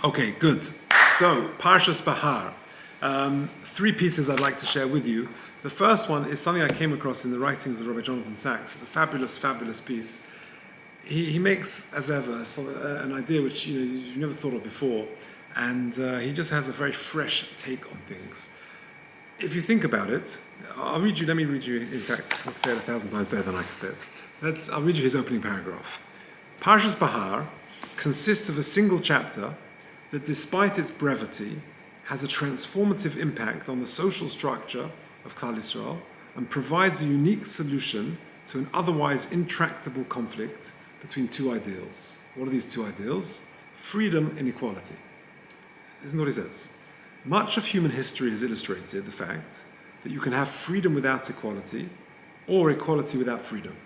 Okay, good. So, Parshas Behar. Three pieces I'd like to share with you. The first one is something I came across in the writings of Rabbi Jonathan Sachs. It's a fabulous, fabulous piece. He makes, as ever, an idea which you've never thought of before, and he just has a very fresh take on things. If you think about it, let me read you, in fact, I'll say it 1,000 times better than I can say it. I'll read you his opening paragraph. Parshas Behar consists of a single chapter that, despite its brevity, has a transformative impact on the social structure of Klal Yisrael and provides a unique solution to an otherwise intractable conflict between two ideals. What are these two ideals? Freedom and equality. Isn't what he says? Much of human history has illustrated the fact that you can have freedom without equality or equality without freedom.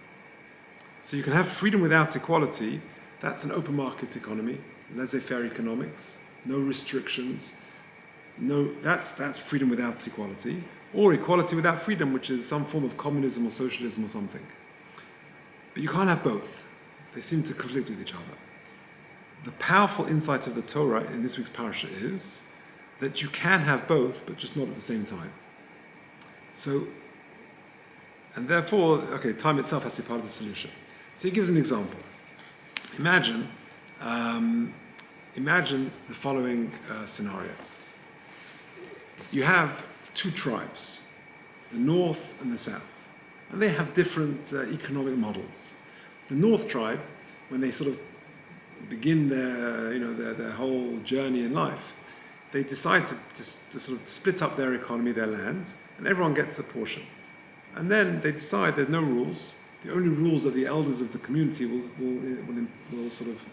So you can have freedom without equality. That's an open market economy, laissez-faire economics, no restrictions. That's freedom without equality, or equality without freedom, which is some form of communism or socialism or something. But you can't have both. They seem to conflict with each other. The powerful insight of the Torah in this week's Parsha is that you can have both, but just not at the same time. So, and therefore, time itself has to be part of the solution. So he gives an example. Imagine the following scenario. You have two tribes, the north and the south, and they have different economic models. The north tribe, when they sort of begin their whole journey in life, they decide to sort of split up their economy, their land, and everyone gets a portion. And then they decide there's no rules. The only rules that the elders of the community will sort of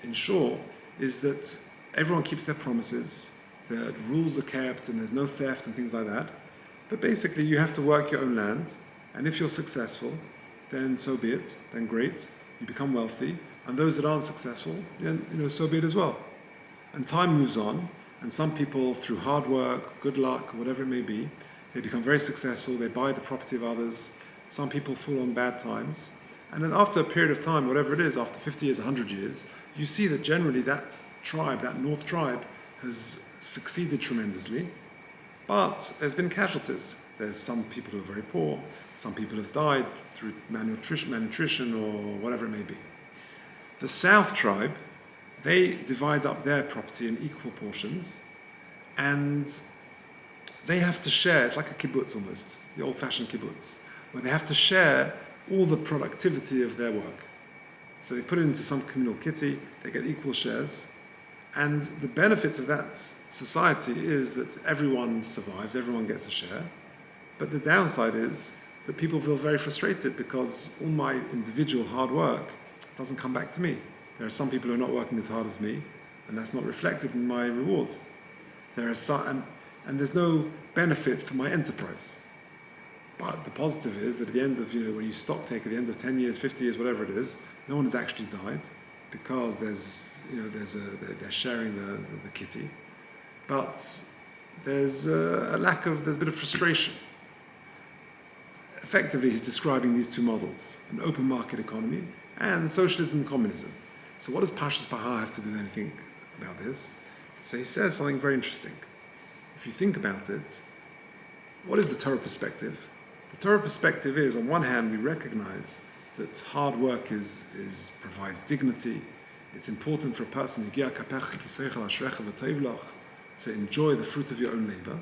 ensure is that everyone keeps their promises, the rules are kept, and there's no theft and things like that. But basically, you have to work your own land, and if you're successful, then so be it. Then great, you become wealthy. And those that aren't successful, so be it as well. And time moves on, and some people, through hard work, good luck, whatever it may be, they become very successful. They buy the property of others. Some people fall on bad times. And then after a period of time, whatever it is, after 50 years, 100 years, you see that generally that tribe, that north tribe, has succeeded tremendously. But there's been casualties. There's some people who are very poor. Some people have died through malnutrition or whatever it may be. The south tribe, they divide up their property in equal portions, and they have to share, it's like a kibbutz almost, the old-fashioned kibbutz, where they have to share all the productivity of their work. So they put it into some communal kitty, they get equal shares, and the benefits of that society is that everyone survives, everyone gets a share, but the downside is that people feel very frustrated because all my individual hard work doesn't come back to me. There are some people who are not working as hard as me, and that's not reflected in my reward. There are some, and there's no benefit for my enterprise. But the positive is that at the end of, when you stock take at the end of 10 years, 50 years, whatever it is, no one has actually died because they're sharing the kitty. But there's a bit of frustration. Effectively, he's describing these two models, an open market economy and socialism and communism. So what does Parshas Behar have to do with anything about this? So he says something very interesting. If you think about it, what is the Torah perspective? The Torah perspective is, on one hand, we recognize that hard work provides dignity. It's important for a person to enjoy the fruit of your own labor.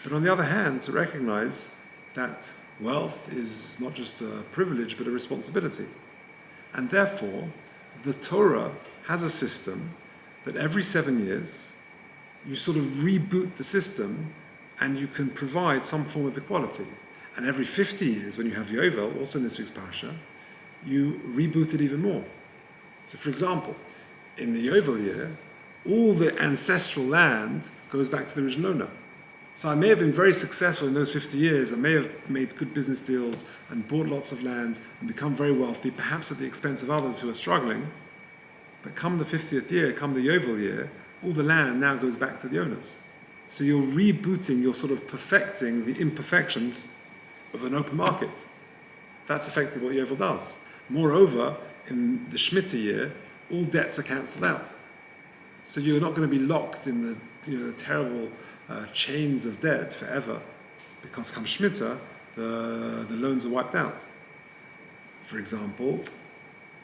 But on the other hand, to recognize that wealth is not just a privilege, but a responsibility. And therefore, the Torah has a system that every 7 years, you sort of reboot the system and you can provide some form of equality. And every 50 years, when you have Yovel, also in this week's Parsha, you reboot it even more. So for example, in the Yovel year, all the ancestral land goes back to the original owner. So I may have been very successful in those 50 years. I may have made good business deals and bought lots of land and become very wealthy, perhaps at the expense of others who are struggling. But come the 50th year, come the Yovel year, all the land now goes back to the owners. So you're rebooting, you're sort of perfecting the imperfections of an open market. That's effectively what Yovel does. Moreover, in the Shemitah year, all debts are cancelled out. So you're not going to be locked in the terrible chains of debt forever, because come Shemitah, the loans are wiped out. For example,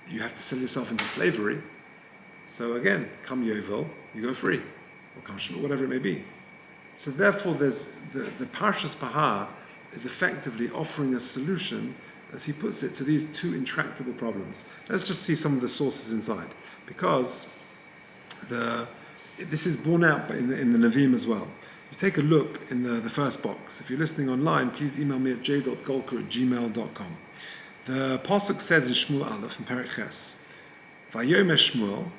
you have to sell yourself into slavery. So again, come Yovel, you go free, or come Shemitah, whatever it may be. So therefore, there's the Parshas Behar is effectively offering a solution, as he puts it, to these two intractable problems. Let's just see some of the sources inside, because this is borne out in the Nevi'im as well. You take a look in the first box. If you're listening online, please email me at j.golker@gmail.com. The Pasuk says in Shmuel Aleph, in Perek Ches, Vayomer Shmuel,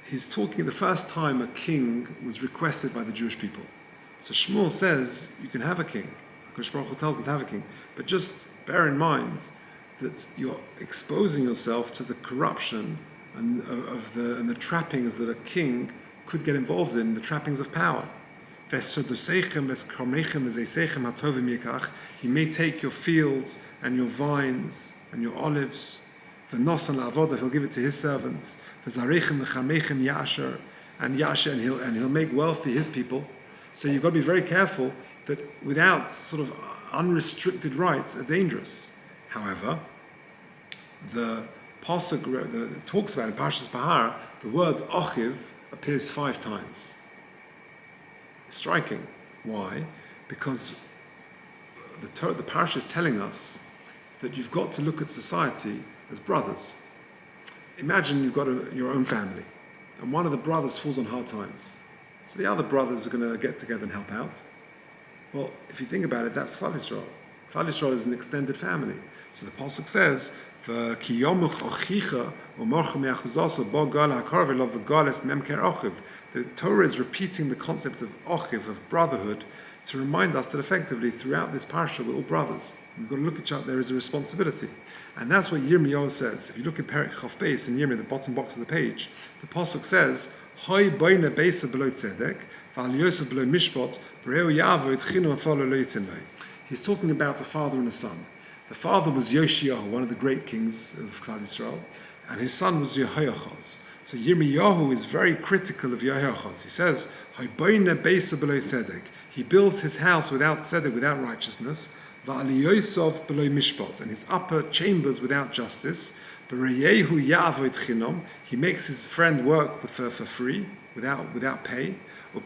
he's talking the first time a king was requested by the Jewish people. So Shmuel says, you can have a king. HaKadosh Baruch Hu tells him to have a king. But just bear in mind that you're exposing yourself to the corruption and the trappings that a king could get involved in, the trappings of power. He may take your fields and your vines and your olives. He'll give it to his servants. And he'll make wealthy his people. So you've got to be very careful that without sort of unrestricted rights are dangerous. However, the Pasuk talks about in Parshas Behar, the word Ochiv appears 5 times. It's striking. Why? Because the Parsha is telling us that you've got to look at society as brothers. Imagine you've got your own family, and one of the brothers falls on hard times. So the other brothers are going to get together and help out. Well, if you think about it, that's Klal Yisrael. Klal Yisrael is an extended family. So the Pasuk says, the Torah is repeating the concept of Ochiv, of brotherhood, to remind us that effectively throughout this parsha we're all brothers. We've got to look at each other, there is a responsibility. And that's what Yirmiyahu says. If you look at Perek Chaf Beis in Yirmiyah, the bottom box of the page, the Pasuk says, Hoi boine beisa below tzedek, v'al yosef below mishpat, v'reu yavo et chinu afalo lo yitzin lo. He's talking about a father and a son. The father was Yoshiyahu, one of the great kings of Klal Yisrael, and his son was Yehoiachaz. So Yirmiyahu is very critical of Yehoiachaz. He says, Hoi boine beisa below tzedek. He builds his house without tzedek, without righteousness, v'al yosef below mishpat, and his upper chambers without justice. He makes his friend work for free, without pay. And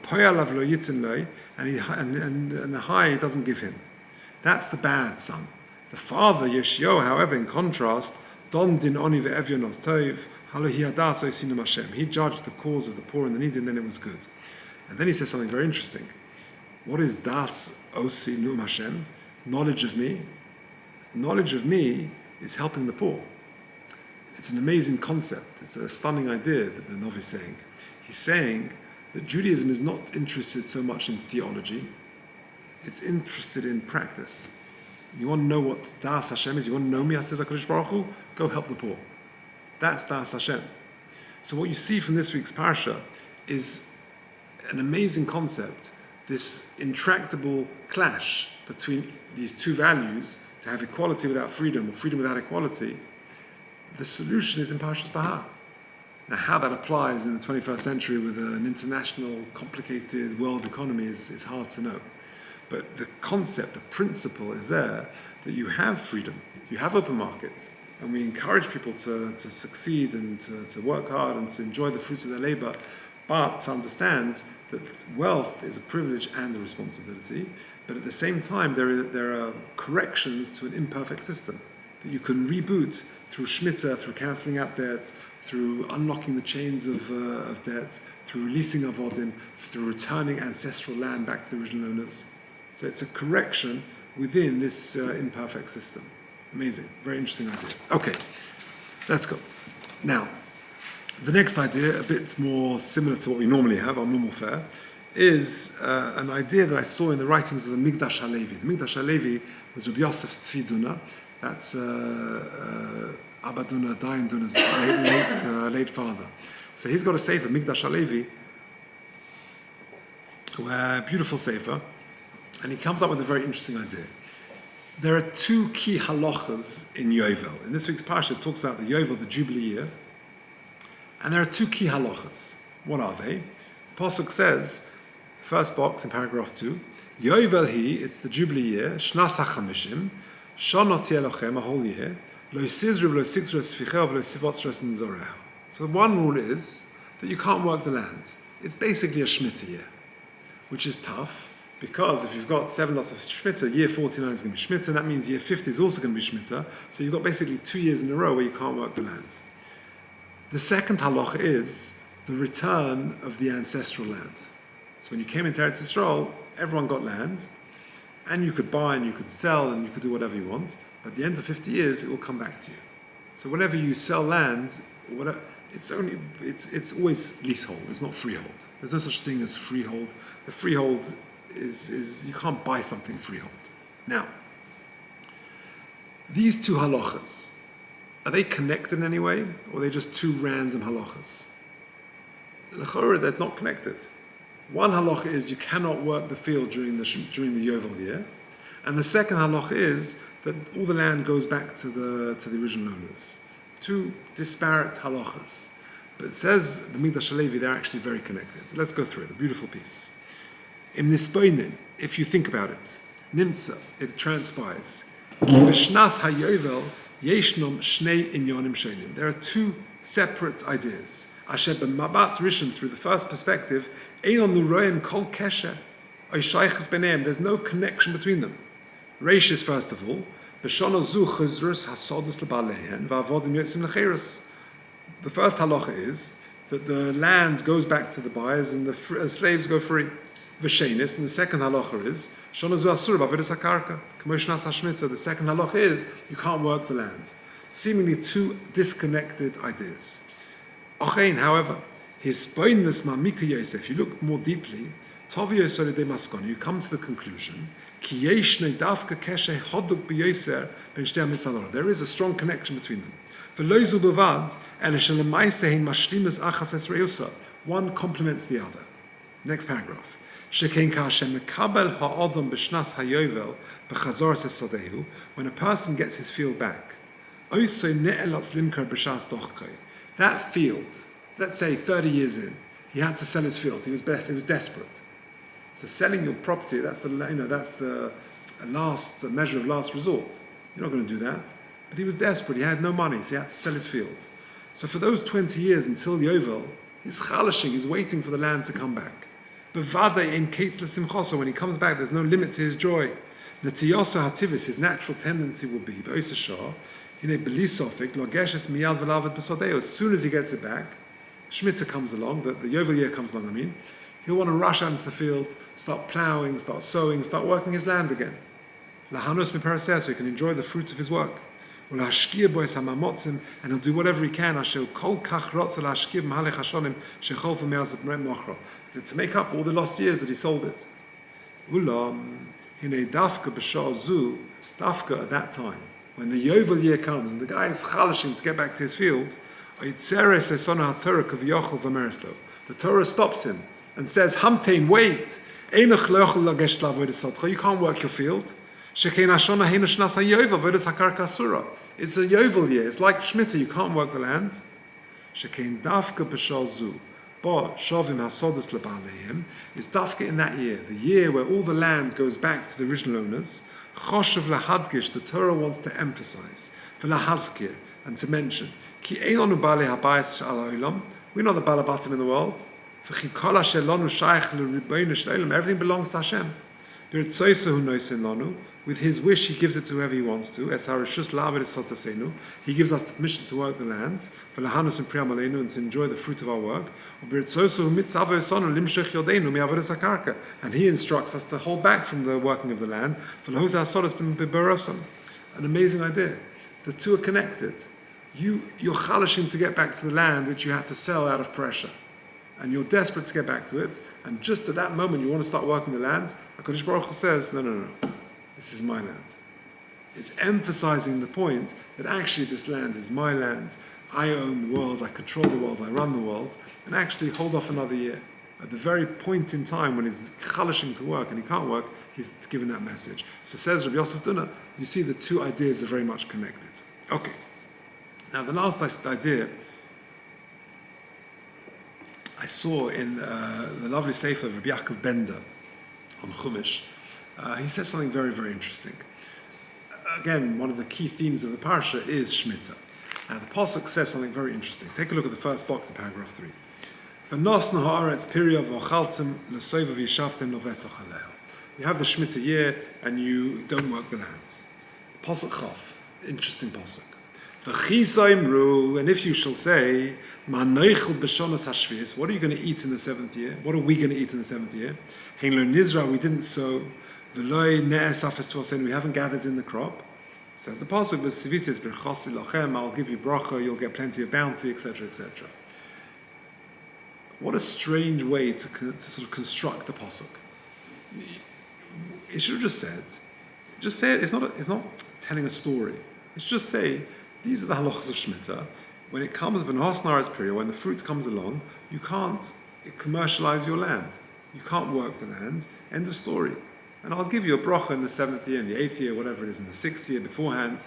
the high he doesn't give him. That's the bad son. The father, Yeshio, however, in contrast, he judged the cause of the poor and the needy, and then it was good. And then he says something very interesting. What is das osi num Hashem? Knowledge of me. Knowledge of me is helping the poor. It's an amazing concept. It's a stunning idea that the Novi is saying. He's saying that Judaism is not interested so much in theology. It's interested in practice. You want to know what Das Hashem is? You want to know me, says HaKadosh Baruch Hu? Go help the poor. That's Das Hashem. So what you see from this week's Parsha is an amazing concept, this intractable clash between these two values, to have equality without freedom, or freedom without equality. The solution is in Parshas Behar. Now, how that applies in the 21st century with an international, complicated world economy is hard to know. But the concept, the principle is there, that you have freedom, you have open markets, and we encourage people to succeed and to work hard and to enjoy the fruits of their labor, but to understand that wealth is a privilege and a responsibility, but at the same time there are corrections to an imperfect system that you can reboot through Shemitah, through cancelling out debts, through unlocking the chains of debt, through releasing avodim, through returning ancestral land back to the original owners. So it's a correction within this imperfect system. Amazing, very interesting idea. Okay, let's go. Now, the next idea, a bit more similar to what we normally have, our normal fare, is an idea that I saw in the writings of the Migdash HaLevi. The Migdash HaLevi was Rabbi Yosef Tzvi Duna. That's Abba Duna, Dayan Duna's late father. So he's got a sefer, Migdash HaLevi, a beautiful sefer, and he comes up with a very interesting idea. There are 2 key halachas in Yovel. In this week's parsha, it talks about the Yovel, the Jubilee year, and there are 2 key halachas. What are they? The Pasuk says, first box in paragraph 2, Yovel hi, it's the Jubilee year, Shnas HaChamishim, Shana Tiyeh Lochem, a whole year, Lo Sizru v'lo Siksru Esfichel v'lo Sivot Shres Nzoreha. So one rule is that you can't work the land. It's basically a Shemitah year, which is tough, because if you've got 7 lots of Shemitah, year 49 is going to be Shemitah, and that means year 50 is also going to be Shemitah, so you've got basically 2 years in a row where you can't work the land. The second halacha is the return of the ancestral land. So when you came into Eretz Yisrael, everyone got land, and you could buy and you could sell and you could do whatever you want, but at the end of 50 years, it will come back to you. So whenever you sell land, or whatever, it's always leasehold, it's not freehold. There's no such thing as freehold. The freehold is you can't buy something freehold. Now, these two halachas, are they connected in any way, or are they just two random halachas? L'chorah, they're not connected. One halacha is you cannot work the field during the Yovel year, and the second halacha is that all the land goes back to the original owners. Two disparate halachas, but it says the Mikdash Halevi, they're actually very connected. So let's go through it. A beautiful piece. Im nispoinen, if you think about it, nimtza, it transpires. Ki b'shnas hayovel yeshnom shnei inyanim shonim. There are two separate ideas. Asher b'mabat rishon, through the first perspective, einon nuroim kol kesher, oy shaychas b'neim. There's no connection between them. Reishis, first of all, b'shana zu chuzrus hasodus l'balehen v'avodim yotzim l'cheirus. The first halacha is that the land goes back to the buyers and the slaves go free. V'shenis, and the second halacha is shana zu asur b'avedas hakarka. K'moshnas hashmitza. The second halacha is you can't work the land. Seemingly two disconnected ideas. Ochein, however, his spoinness ma'mika Yosef. If you look more deeply, Tavi Yosef de Maskon, you come to the conclusion ki yeshne davka keshe hoduk b'yoser ben shtei misalora. There is a strong connection between them. V'loizu b'vad and shelemaiseh mashlimas achas esreusa. One complements the other. Next paragraph. Shekein kashem mekabel ha'adam b'shnas hayovel b'chazor sesodehu. When a person gets his field back, oisoi ne'elotz limkar b'shas dochkei. That field, let's say 30 years in, he had to sell his field. He was desperate. So selling your property, that's the last measure of last resort. You're not going to do that. But he was desperate. He had no money, so he had to sell his field. So for those 20 years until the Yovel, he's chalashing, he's waiting for the land to come back. But vade in kates l'simchoso, when he comes back, there's no limit to his joy. Netiyoso hativis, his natural tendency will be, b'oisashah, as soon as he gets it back, Shemitah comes along, the Yovel year comes along, he'll want to rush out into the field, start ploughing, start sowing, start working his land again. So he can enjoy the fruit of his work. And he'll do whatever he can to make up for all the lost years that he sold it. Dafka at that time, when the Yovel year comes and the guy is chalashing to get back to his field, the Torah stops him and says, Hamtein, wait, you can't work your field. It's a Yovel year, it's like Shemitah, you can't work the land. It's dafka in that year, the year where all the land goes back to the original owners. The Torah wants to emphasize, and to mention, we're not the balabatim in the world. Everything belongs to Hashem. With his wish, he gives it to whoever he wants to. He gives us the permission to work the land, and to enjoy the fruit of our work. And he instructs us to hold back from the working of the land. An amazing idea. The two are connected. You're chalashing to get back to the land which you had to sell out of pressure. And you're desperate to get back to it. And just at that moment, you want to start working the land. HaKadosh Baruch Hu says, no. This is my land. It's emphasizing the point that actually this land is my land. I own the world, I control the world, I run the world, and actually hold off another year. At the very point in time when he's chalashing to work and he can't work, he's given that message. So says Rabbi Yosef Dunah, you see the two ideas are very much connected. Okay. Now the last idea, I saw in the lovely sefer of Rabbi Yaakov Bender on Chumash, he says something very, very interesting. Again, one of the key themes of the Parsha is Shemitah. Now, the Pasuk says something very interesting. Take a look at the first box of paragraph 3. V'nosna ha'aretz pirya v'ochaltem l'soiva v'yishavtem lovetoch aleha. You have the Shemitah year and you don't work the land. Pasuk Chav, interesting Pasuk. V'chisaimru, and if you shall say, ma'noichel b'shonas hashvius, what are you going to eat in the 7th year? What are we going to eat in the 7th year? Hein lo nizra, we didn't sow. V'loi ne'es afes tvosen, we haven't gathered in the crop. Says the Pasuk, v'sivisis b'rchosi lochem, I'll give you bracha, you'll get plenty of bounty, etc., etc. What a strange way to sort of construct the Pasuk. It should have just said, it's not telling a story. It's just say, these are the halachas of Shemitah. When it comes, when the fruit comes along, you can't commercialize your land. You can't work the land. End of story. And I'll give you a bracha in the 7th year, in the 8th year, whatever it is, in the 6th year beforehand.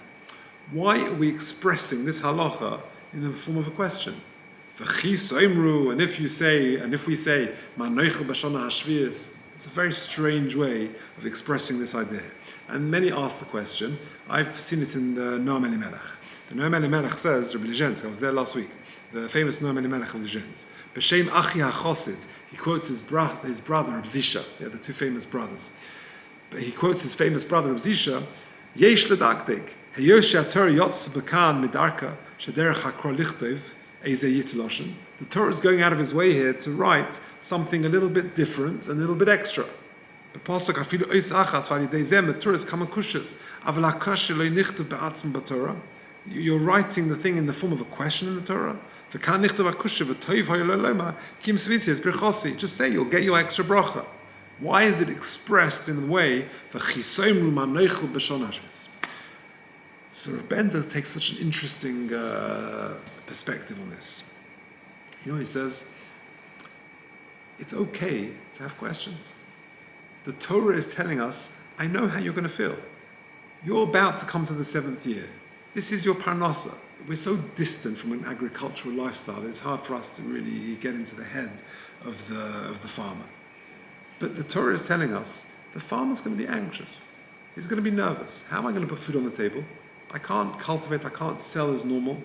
Why are we expressing this halacha in the form of a question? And if we say, Ma'noichel b'shana hashvius, it's a very strange way of expressing this idea. And many ask the question. I've seen it in the Noam Elimelech. The Noam Elimelech says, Rabbi Lezhensk, I was there last week, the famous Noam Elimelech of Lezhensk. B'shem Achi HaChosid, he quotes his brother, Reb Zisha, the two famous brothers. But he quotes his famous brother, Reb Zisha, Yesh ledaktik, heyosh HaTorah yotz b'kan midarka, shederech HaKror lichtov, eze yitloshen. The Torah is going out of his way here to write something a little bit different, a little bit extra. The pasuk afilu ois achas v'alidei zeh the Torah is kamakushas aval hakash lo nichtav be'atzm b'Torah. You're writing the thing in the form of a question in the Torah. V'kan nichtav akusha v'toiv hayolo loma kim svisias birchosi. Just say you'll get your extra bracha. Why is it expressed in the way v'chisoimru ma'noichel b'shon hashvis? So Rav Bender takes such an interesting perspective on this. He says, it's okay to have questions. The Torah is telling us, I know how you're going to feel. You're about to come to the 7th year. This is your parnasa. We're so distant from an agricultural lifestyle that it's hard for us to really get into the head of the farmer. But the Torah is telling us, the farmer's going to be anxious. He's going to be nervous. How am I going to put food on the table? I can't cultivate, I can't sell as normal.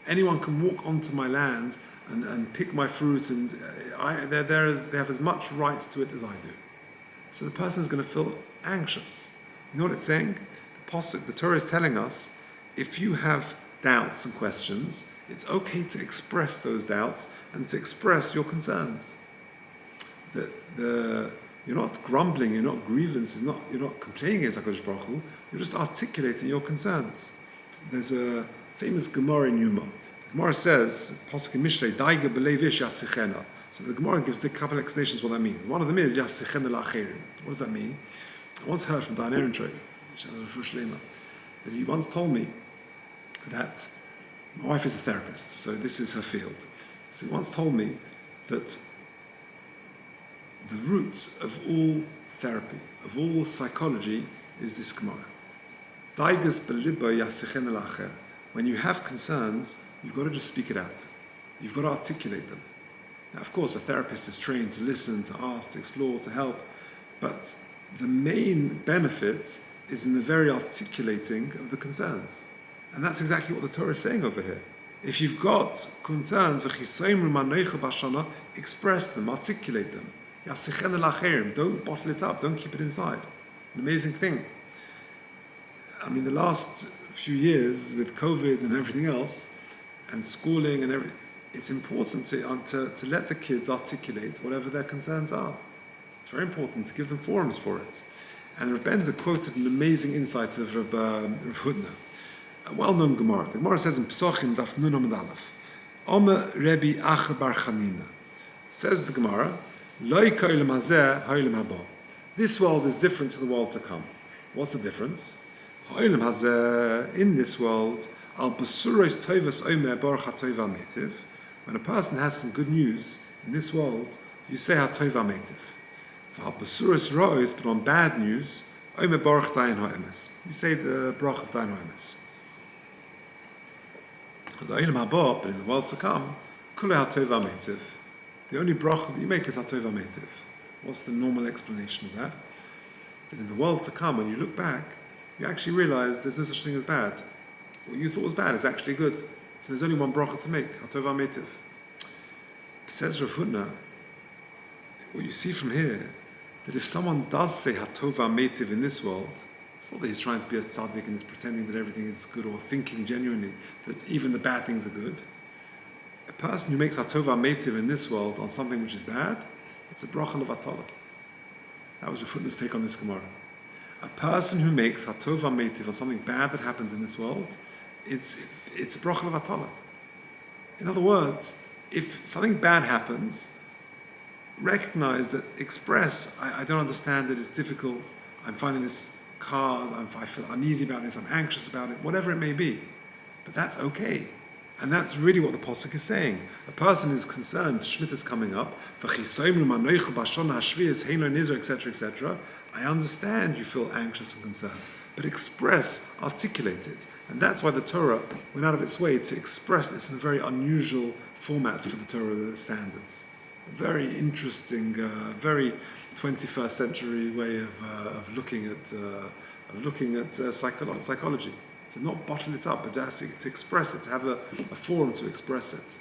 Anyone can walk onto my land and pick my fruit, and they have as much rights to it as I do. So the person is going to feel anxious. You know what it's saying? The Torah is telling us, if you have doubts and questions, it's okay to express those doubts and to express your concerns. You're not grumbling, you're not grievance, you're not complaining against HaKadosh Baruch Hu, you're just articulating your concerns. There's a famous Gemara in Yuma. The Gemara says, Pasuk in Mishlei, Daiga b'leivish yasichena. So the Gemara gives a couple of explanations what that means. One of them is yasichena la'acherim. What does that mean? I once heard from Dan Ehrentreu, that he once told me that my wife is a therapist, so this is her field. So he once told me that the root of all therapy, of all psychology, is this Gemara. Daigas b'liba yasichena la'acher. When you have concerns, you've got to just speak it out. You've got to articulate them. Now, of course, a therapist is trained to listen, to ask, to explore, to help, but the main benefit is in the very articulating of the concerns. And that's exactly what the Torah is saying over here. If you've got concerns, express them, articulate them. Don't bottle it up, don't keep it inside. An amazing thing. I mean, the last few years with COVID and everything else, and schooling and everything, it's important to let the kids articulate whatever their concerns are. It's very important to give them forums for it. And Rav Bender quoted an amazing insight of Rav Hudna, a well-known Gemara. The Gemara says in Pesachim Daf Nun Amud Aleph, Omer Rebbe Acha Bar Chanina. Says the Gemara, Loi ka'olam hazeh ha'olam haba. This world is different to the world to come. What's the difference? Ha'olam hazeh, in this world, al basuros tovas omer baruch ha'tov ha'metiv. When a person has some good news in this world, you say ha'tov ha'metiv. V'al basuros ro'os, but on bad news, omer baruch dayan ha'emes. You say the baruch of dayan ha'emes. Ha'olam haba, but in the world to come, kule ha'tov ha'metiv. the only bracha that you make is hatov v'meitiv. What's the normal explanation of that? That in the world to come, when you look back, you actually realize there's no such thing as bad. What you thought was bad is actually good. So there's only one bracha to make, hatov v'meitiv. Says Rav Hutner, what you see from here, that if someone does say hatov v'meitiv in this world, it's not that he's trying to be a tzaddik and he's pretending that everything is good or thinking genuinely that even the bad things are good. A person who makes hatov v'meitiv in this world on something which is bad, it's a bracha levatala. That was Rav Hutner's take on this Gemara. A person who makes hatov v'meitiv on something bad that happens in this world, it's a bracha levatala. In other words, if something bad happens, recognize that, express, I don't understand it, it's difficult, I'm finding this hard, I feel uneasy about this, I'm anxious about it, whatever it may be. But that's okay. And that's really what the Pasuk is saying. A person is concerned, Shemitah's coming up, etc., etc. I understand you feel anxious and concerned, but express, articulate it. And that's why the Torah went out of its way to express this in a very unusual format for the Torah standards. A very interesting, very 21st century way of looking at psychology. To not bottle it up, but to express it, to have a forum to express it.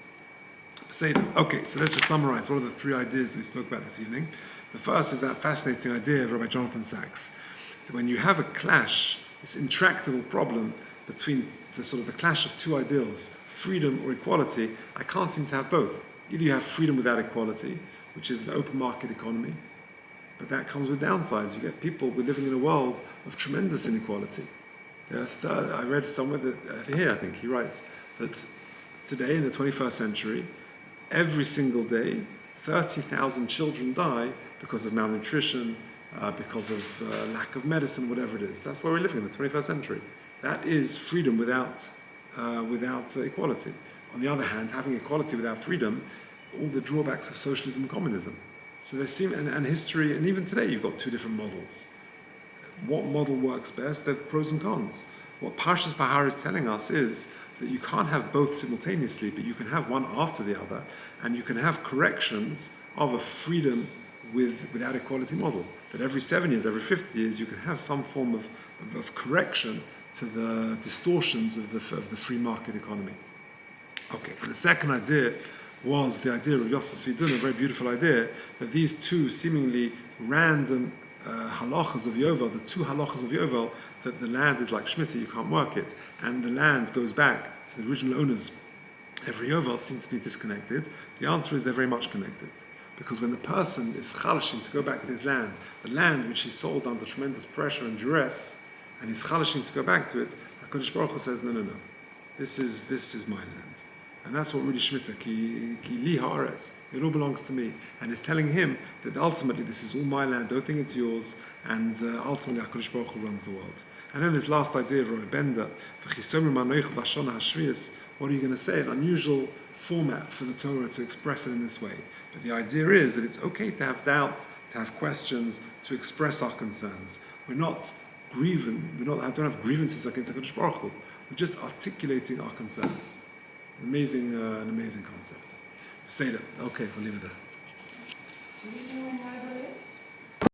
Okay, so let's just summarize. What are the three ideas we spoke about this evening? The first is that fascinating idea of Rabbi Jonathan Sachs, that when you have a clash, this intractable problem between the clash of two ideals, freedom or equality, I can't seem to have both. Either you have freedom without equality, which is an open market economy, but that comes with downsides. You get people, we're living in a world of tremendous inequality. I read somewhere that, I think he writes, that today in the 21st century, every single day, 30,000 children die because of malnutrition, because of lack of medicine, whatever it is. That's why we're living in the 21st century. That is freedom without equality. On the other hand, having equality without freedom, all the drawbacks of socialism and communism. So there seem, and history, and even today, you've got two different models. What model works best? There are pros and cons. What Parshas Behar is telling us is that you can't have both simultaneously, but you can have one after the other, and you can have corrections of a freedom without equality model. That every 7 years, every 50 years, you can have some form of correction to the distortions of the free market economy. Okay, and the second idea was the idea of Yosef Vidun, a very beautiful idea, that these two seemingly random halachas of Yovel, the two halachas of Yovel, that the land is like Shemitah, you can't work it, and the land goes back to the original owners every Yovel, seem to be disconnected. The answer is they're very much connected. Because when the person is chalashing to go back to his land, the land which he sold under tremendous pressure and duress, and he's chalashing to go back to it, HaKadosh Baruch Hu says, no, this is my land. And that's what really Shemitah, ki li haaretz, it all belongs to me. And he's telling him that ultimately this is all my land, don't think it's yours, and ultimately HaKadosh Baruch Hu runs the world. And then this last idea of Rabbi Bender, what are you going to say? An unusual format for the Torah to express it in this way. But the idea is that it's okay to have doubts, to have questions, to express our concerns. We're not grieving, don't have grievances against HaKadosh Baruch Hu. We're just articulating our concerns. An amazing concept. Say that. Okay, we'll leave it there. Do you know when Rabbi is?